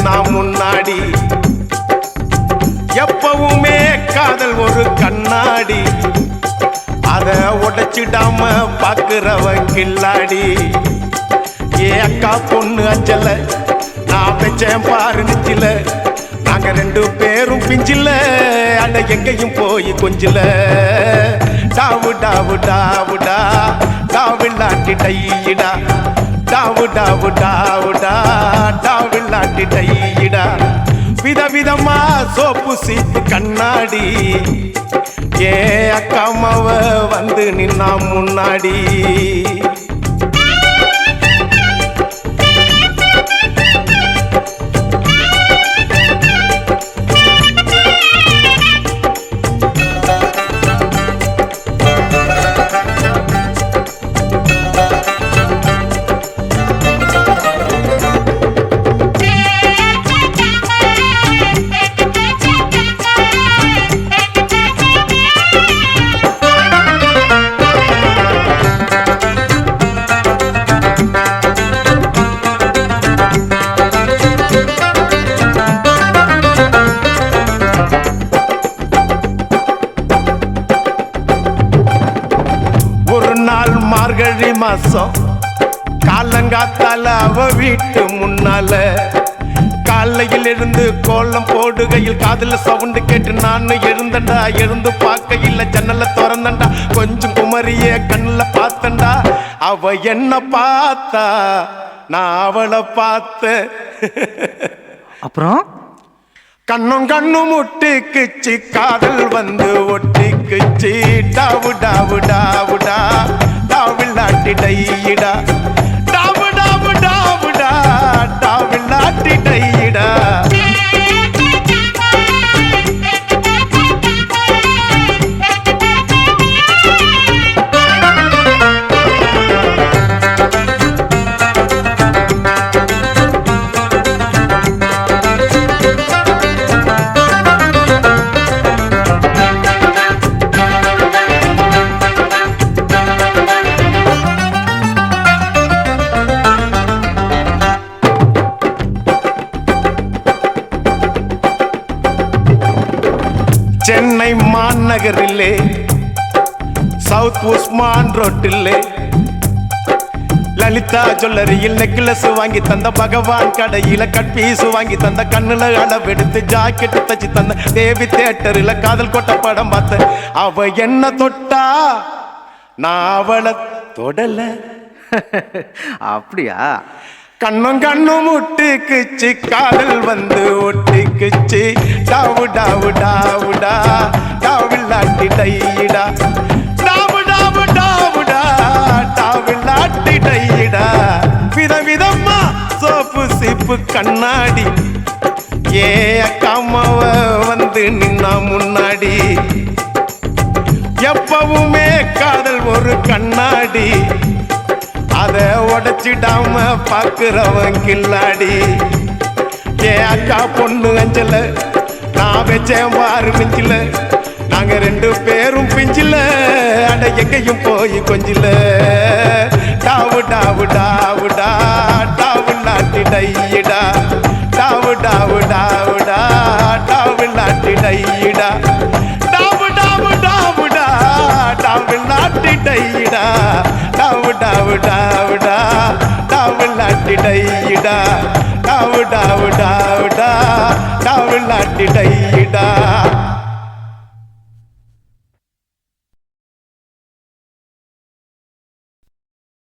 நின்னா முன்னாடி. எப்பவுமே காதல் ஒரு கண்ணாடி, அத உடைச்சிடாம பாக்குறவன் கில்லாடி. ஏ அக்கா பொண்ணு அஞ்சல நான் வச்சேன் பாரு நிச்சில, நாங்க ரெண்டு பேரும் பிஞ்சில அட எங்கேயும் போய் கொஞ்சில. டாவு டாவு டாவுடா டாவில்லாட்டி டையிடா, டாவு டாவு டாவுடா டாவில்லாட்டி டையிடா. விதவிதமா சோப்பு சீப்பு கண்ணாடி, ஏ அக்காமாவ வந்து நின்னா முன்னாடி. மார்கழி மாசம் காலங்காத்தால அவ வீட்டு முன்னால, காலையில் இருந்து கோலம் போடுகையில் காதுல சவுண்டு கேட்டு நான் எழுந்தண்டா. எழுந்து பார்க்கையில் ஜன்னல திறந்தண்டா, கொஞ்சம் குமரிய கண்ணுல பார்த்தண்டா. அவ என்ன பார்த்தா நான் அவளை பார்த்த. அப்புறம் கண்ணும் கண்ணும் முட்டிக்குச்சு, காதல் வந்து ஒட்டிக்குச்சு. டாவு டாவு டாவுடா டாவில்லாட்டி டையிடா, டாவு டாவு டாவுடா டாவில்லாட்டி டையிடா. சென்னை மாநகரிலே சவுத் உஸ்மான் ரோட்டிலே லலிதா ஜுவல்லரியில் நெக்லஸ் வாங்கி தந்த, பகவான் கடையில கட்பீஸ் வாங்கி தந்த, கண்ணுல அளவெடுத்து ஜாக்கெட் தச்சு தந்த, தேவி தியேட்டரில் காதல் கொட்ட படம் பார்த்த. அவ என்ன தொட்டா நான் அவளை தொடல. அப்படியா? கண்ணும் கண்ணும் முட்டிக்குச்சு, காதல் வந்து ஒட்டிக்குச்சு. டாவு டாவு டாவுடா டாவில்லாட்டி டையிடா, டாவு டாவு டாவுடா டாவில்லாட்டி டையிடா. விதவிதமா சோப்பு சீப்பு கண்ணாடி, ஏ அக்காமாவ வந்து நின்னா முன்னாடி. எப்பவுமே காதல் ஒரு கண்ணாடி, அத உடைச்சிடாம பாக்குறவன் கில்லாடி. ஏ அக்கா பொண்ணு அஞ்சல நான் வச்சேன் பாரு மிஞ்சில, நாங்க ரெண்டு பேரும் பிஞ்சில அட எங்கேயும் போய் கொஞ்சில. டாவு டாவு டாவுடா டாவில்லாட்டி டையிடா, டாவு டாவு டாவுடா டாவில்லாட்டி டையிடா, டாவு டாவு டாவுடா டாவில்லாட்டி டையிடா, டாவு டாவு டாவுடா டாவில்லாட்டி டையிடா, டாவு டாவு டாவுடா டாவில்லாட்டி டையிடா.